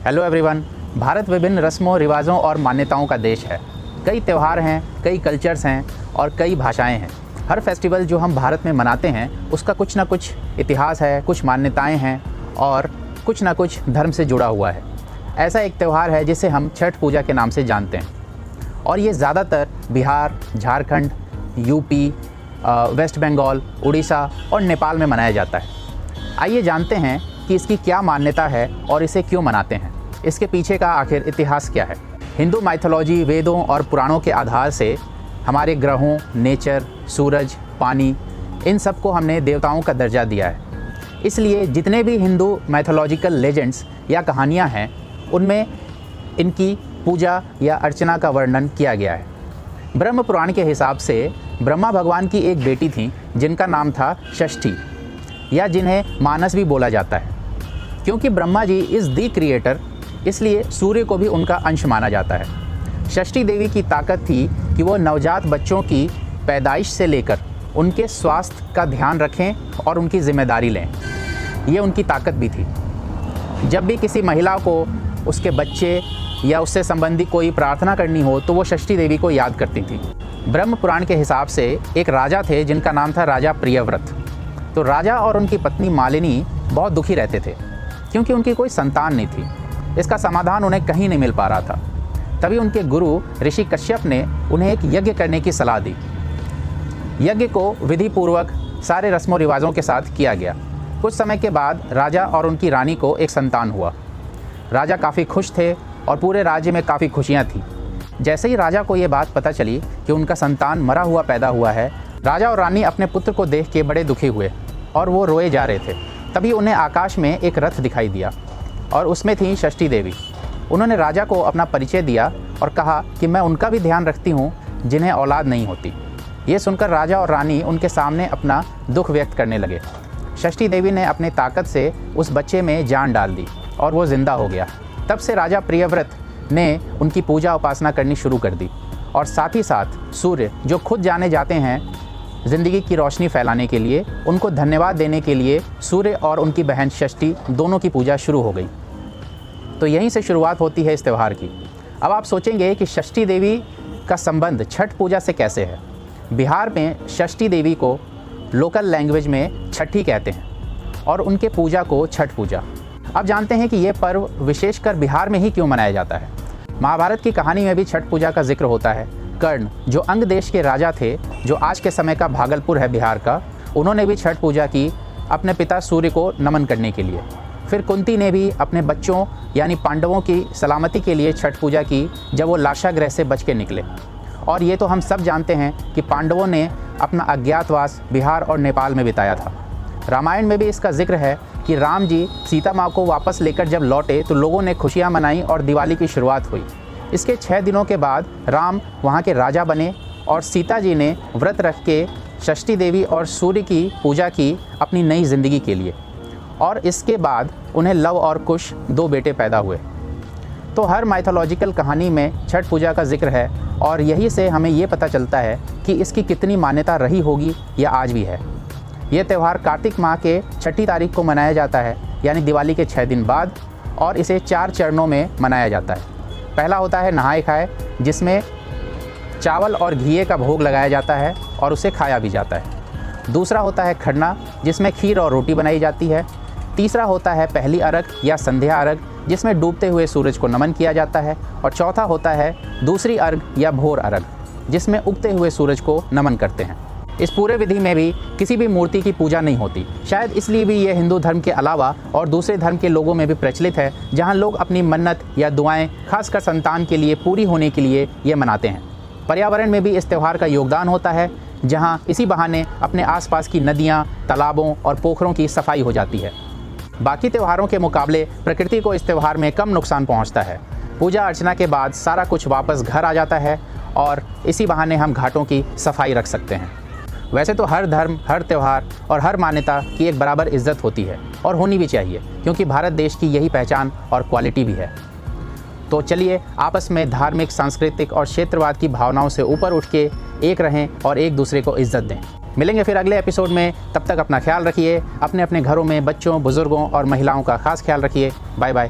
Hello everyone. Bharat विभिन्न रस्मों, रिवाजों और मान्यताओं का देश है। कई त्यौहार हैं, कई कल्चर्स हैं और कई भाषाएं हैं। हर फेस्टिवल जो हम भारत में मनाते हैं उसका कुछ ना कुछ इतिहास है, कुछ मान्यताएं हैं और कुछ ना कुछ धर्म से जुड़ा हुआ है। ऐसा एक त्यौहार है जिसे हम छठ पूजा के नाम से जानते हैं और ये ज़्यादातर बिहार, झारखंड, यूपी, वेस्ट बंगाल, उड़ीसा और नेपाल में मनाया जाता है। आइए जानते हैं कि इसकी क्या मान्यता है और इसे क्यों मनाते हैं। इसके पीछे का आखिर इतिहास क्या है। हिंदू माइथोलॉजी, वेदों और पुराणों के आधार से हमारे ग्रहों, नेचर, सूरज, पानी, इन सब को हमने देवताओं का दर्जा दिया है। इसलिए जितने भी हिंदू माइथोलॉजिकल लेजेंड्स या कहानियाँ हैं उनमें इनकी पूजा या अर्चना का वर्णन किया गया है। ब्रह्म पुराण के हिसाब से ब्रह्मा भगवान की एक बेटी थी जिनका नाम था षष्ठी, या जिन्हें मानस भी बोला जाता है। क्योंकि Brahma ji is the creator, इसलिए सूर्य को भी उनका अंश माना जाता है। षष्ठी देवी की ताकत थी कि वो नवजात बच्चों की पैदाइश से लेकर उनके स्वास्थ्य का ध्यान रखें और उनकी जिम्मेदारी लें। ये उनकी ताकत भी थी। जब भी किसी महिला को उसके बच्चे या उससे संबंधी कोई प्रार्थना करनी हो तो वो षष्ठी देवी को याद करती थी। ब्रह्म पुराण के हिसाब से एक राजा थे जिनका नाम था राजा प्रियव्रत। तो राजा और उनकी पत्नी मालिनी बहुत दुखी रहते थे क्योंकि उनकी कोई संतान नहीं थी। इसका समाधान उन्हें कहीं नहीं मिल पा रहा था। तभी उनके गुरु ऋषि कश्यप ने उन्हें एक यज्ञ करने की सलाह दी। यज्ञ को विधि पूर्वक सारे रस्मों रिवाजों के साथ किया गया। कुछ समय के बाद राजा और उनकी रानी को एक संतान हुआ। राजा काफ़ी खुश थे और पूरे राज्य में काफ़ी खुशियाँ थीं। जैसे ही राजा को ये बात पता चली कि उनका संतान मरा हुआ पैदा हुआ है, राजा और रानी अपने पुत्र को देख के बड़े दुखी हुए और वो रोए जा रहे थे। तभी उन्हें आकाश में एक रथ दिखाई दिया और उसमें थी षष्ठी देवी। उन्होंने राजा को अपना परिचय दिया और कहा कि मैं उनका भी ध्यान रखती हूँ जिन्हें औलाद नहीं होती। ये सुनकर राजा और रानी उनके सामने अपना दुख व्यक्त करने लगे। षष्ठी देवी ने अपने ताकत से उस बच्चे में जान डाल दी और वो जिंदा हो गया। तब से राजा प्रियव्रत ने उनकी पूजा उपासना करनी शुरू कर दी और साथ ही साथ सूर्य, जो खुद जाने जाते हैं ज़िंदगी की रोशनी फैलाने के लिए, उनको धन्यवाद देने के लिए सूर्य और उनकी बहन षष्ठी दोनों की पूजा शुरू हो गई। तो यहीं से शुरुआत होती है इस त्यौहार की। अब आप सोचेंगे कि षष्ठी देवी का संबंध छठ पूजा से कैसे है। बिहार में षष्ठी देवी को लोकल लैंग्वेज में छठी कहते हैं और उनके पूजा को छठ पूजा। अब जानते हैं कि ये पर्व विशेषकर बिहार में ही क्यों मनाया जाता है। महाभारत की कहानी में भी छठ पूजा का जिक्र होता है। कर्ण, जो अंग देश के राजा थे, जो आज के समय का भागलपुर है बिहार का, उन्होंने भी छठ पूजा की अपने पिता सूर्य को नमन करने के लिए। फिर कुंती ने भी अपने बच्चों यानी पांडवों की सलामती के लिए छठ पूजा की जब वो लाक्षागृह से बच के निकले। और ये तो हम सब जानते हैं कि पांडवों ने अपना अज्ञातवास बिहार और नेपाल में बिताया था। रामायण में भी इसका जिक्र है कि राम जी सीता माँ को वापस लेकर जब लौटे तो लोगों ने खुशियाँ मनाई और दिवाली की शुरुआत हुई। इसके 6 दिनों के बाद राम वहाँ के राजा बने और सीता जी ने व्रत रख के षष्ठी देवी और सूर्य की पूजा की अपनी नई ज़िंदगी के लिए। और इसके बाद उन्हें लव और कुश 2 बेटे पैदा हुए। तो हर माइथोलॉजिकल कहानी में छठ पूजा का जिक्र है और यही से हमें ये पता चलता है कि इसकी कितनी मान्यता रही होगी या आज भी है। ये त्यौहार कार्तिक माह के 6 तारीख को मनाया जाता है, यानी दिवाली के 6 दिन बाद, और इसे 4 चरणों में मनाया जाता है। पहला होता है नहाए खाए, जिसमें चावल और घी का भोग लगाया जाता है और उसे खाया भी जाता है। दूसरा होता है खरना, जिसमें खीर और रोटी बनाई जाती है। तीसरा होता है पहली अर्घ या संध्या अर्घ, जिसमें डूबते हुए सूरज को नमन किया जाता है। और चौथा होता है दूसरी अर्घ या भोर अर्घ, जिसमें उगते हुए सूरज को नमन करते हैं। इस पूरे विधि में भी किसी भी मूर्ति की पूजा नहीं होती। शायद इसलिए भी ये हिंदू धर्म के अलावा और दूसरे धर्म के लोगों में भी प्रचलित है, जहाँ लोग अपनी मन्नत या दुआएं खासकर संतान के लिए पूरी होने के लिए ये मनाते हैं। पर्यावरण में भी इस त्यौहार का योगदान होता है, जहाँ इसी बहाने अपने आसपास की नदियाँ, तालाबों और पोखरों की सफाई हो जाती है। बाकी त्योहारों के मुकाबले प्रकृति को इस त्यौहार में कम नुकसान पहुँचता है। पूजा अर्चना के बाद सारा कुछ वापस घर आ जाता है और इसी बहाने हम घाटों की सफाई रख सकते हैं। वैसे तो हर धर्म, हर त्यौहार और हर मान्यता की एक बराबर इज्जत होती है और होनी भी चाहिए, क्योंकि भारत देश की यही पहचान और क्वालिटी भी है। तो चलिए आपस में धार्मिक, सांस्कृतिक और क्षेत्रवाद की भावनाओं से ऊपर उठ के एक रहें और एक दूसरे को इज्जत दें। मिलेंगे फिर अगले एपिसोड में। तब तक अपना ख्याल रखिए। अपने अपने घरों में बच्चों, बुजुर्गों और महिलाओं का खास ख्याल रखिए। Bye bye.